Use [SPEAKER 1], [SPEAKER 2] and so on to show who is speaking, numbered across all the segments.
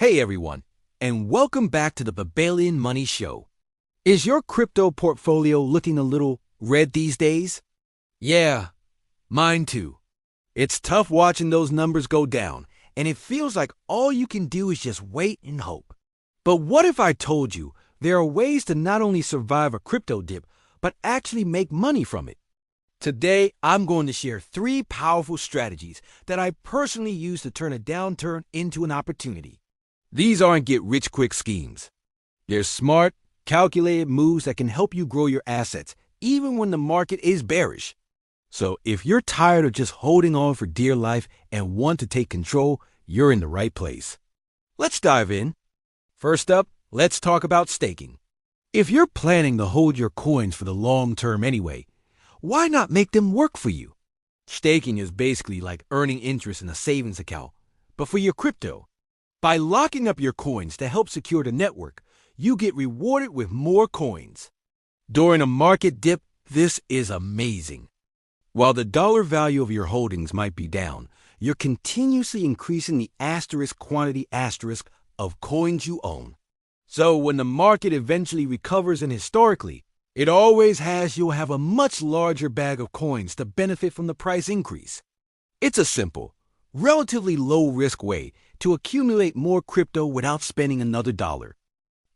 [SPEAKER 1] Hey everyone, and welcome back to the Babalian Money Show. Is your crypto portfolio looking a little red these days? Yeah, mine too. It's tough watching those numbers go down, and it feels like all you can do is just wait and hope. But what if I told you there are ways to not only survive a crypto dip, but actually make money from it? Today, I'm going to share 3 powerful strategies that I personally use to turn a downturn into an opportunity. These aren't get-rich-quick schemes. They're smart, calculated moves that can help you grow your assets, even when the market is bearish. So if you're tired of just holding on for dear life and want to take control, you're in the right place. Let's dive in. First up, let's talk about staking. If you're planning to hold your coins for the long term anyway, why not make them work for you? Staking is basically like earning interest in a savings account, but for your crypto. By locking up your coins to help secure the network, you get rewarded with more coins. During a market dip, this is amazing. While the dollar value of your holdings might be down, you're continuously increasing the quantity of coins you own. So when the market eventually recovers, and historically, it always has, you'll have a much larger bag of coins to benefit from the price increase. It's a simple, relatively low-risk way to accumulate more crypto without spending another dollar.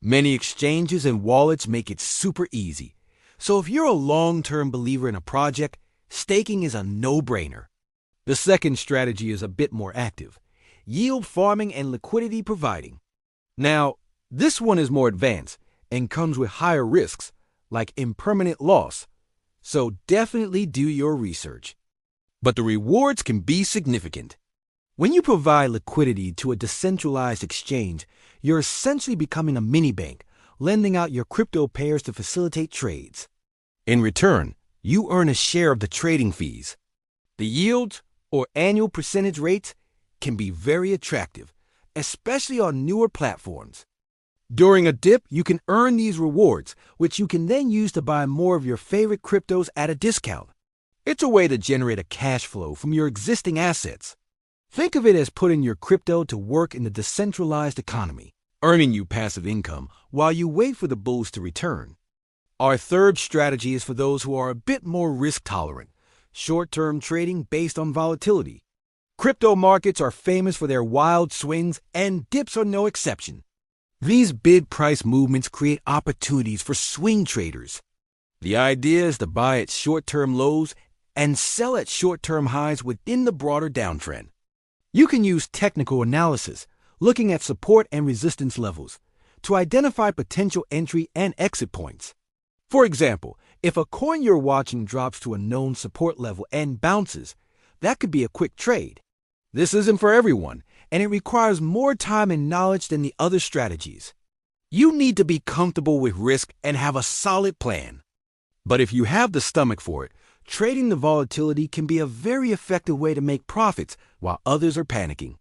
[SPEAKER 1] Many exchanges and wallets make it super easy. So if you're a long-term believer in a project, staking is a no-brainer. The second strategy is a bit more active: yield farming and liquidity providing. Now, this one is more advanced and comes with higher risks, like impermanent loss. So definitely do your research. But the rewards can be significant. When you provide liquidity to a decentralized exchange, you're essentially becoming a mini bank, lending out your crypto pairs to facilitate trades. In return, you earn a share of the trading fees. The yields, or annual percentage rates, can be very attractive, especially on newer platforms. During a dip, you can earn these rewards, which you can then use to buy more of your favorite cryptos at a discount. It's a way to generate a cash flow from your existing assets. Think of it as putting your crypto to work in the decentralized economy, earning you passive income while you wait for the bulls to return. Our third strategy is for those who are a bit more risk-tolerant: short-term trading based on volatility. Crypto markets are famous for their wild swings, and dips are no exception. These big price movements create opportunities for swing traders. The idea is to buy at short-term lows and sell at short-term highs within the broader downtrend. You can use technical analysis, looking at support and resistance levels, to identify potential entry and exit points. For example, if a coin you're watching drops to a known support level and bounces, that could be a quick trade. This isn't for everyone, and it requires more time and knowledge than the other strategies. You need to be comfortable with risk and have a solid plan. But if you have the stomach for it, trading the volatility can be a very effective way to make profits while others are panicking.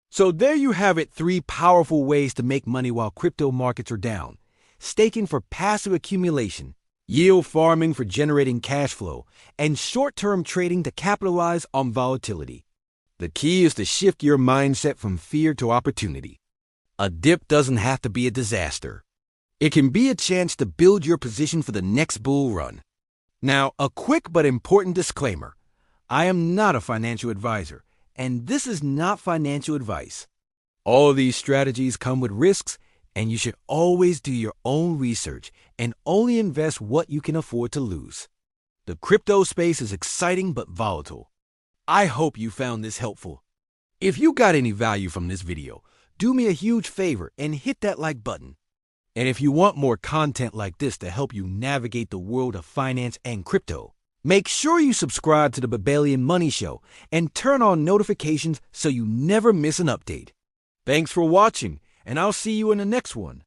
[SPEAKER 1] So there you have it, 3 powerful ways to make money while crypto markets are down: staking for passive accumulation, yield farming for generating cash flow, and short-term trading to capitalize on volatility. The key is to shift your mindset from fear to opportunity. A dip doesn't have to be a disaster. It can be a chance to build your position for the next bull run. Now, a quick but important disclaimer: I am not a financial advisor, and this is not financial advice. All of these strategies come with risks, and you should always do your own research and only invest what you can afford to lose. The crypto space is exciting but volatile. I hope you found this helpful. If you got any value from this video, do me a huge favor and hit that like button. And if you want more content like this to help you navigate the world of finance and crypto, make sure you subscribe to the Babalian Money Show and turn on notifications so you never miss an update. Thanks for watching, and I'll see you in the next one.